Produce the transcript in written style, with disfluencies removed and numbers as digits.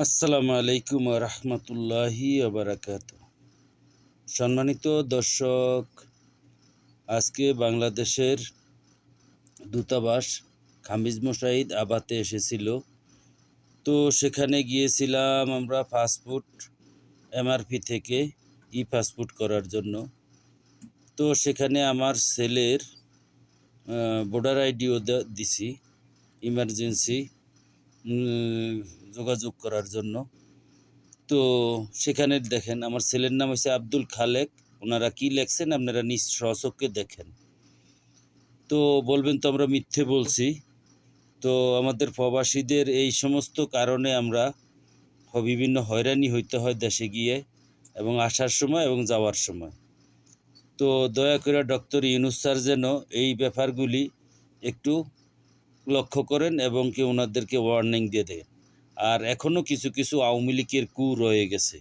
আসসালামু আলাইকুম রহমতুল্লাহি ওবরাকাত। সম্মানিত দর্শক, আজকে বাংলাদেশের দূতাবাস খামিজ মোশাহিদ আবাতে এসেছিল। তো সেখানে গিয়েছিলাম আমরা পাসপোর্ট এমআরপি থেকে পাসপোর্ট করার জন্য। তো সেখানে আমার ছেলের ভোটার আইডিও দিছি ইমার্জেন্সি যোগাযোগ করার জন্য। তো সেখানে দেখেন আমার ছেলের নাম হচ্ছে আব্দুল খালেক। ওনারা কি লেখছেন আপনারা নিজ স্বচক্ষে দেখেন। তো বলবেন তো আমরা মিথ্যে বলছি। তো আমাদের প্রবাসীদের এই সমস্ত কারণে আমরা বিভিন্ন হয়রানি হইতে হয় দেশে গিয়ে, এবং আসার সময় এবং যাওয়ার সময়। তো দয়া করে ডক্টর ইউনূস স্যার যেন এই ব্যাপারগুলি একটু লক্ষ্য করেন এবং ওনাদেরকে ওয়ার্নিং দিয়ে দেন। আর এখনও কিছু কিছু আওয়ামী লীগের কু রয়ে গেছে।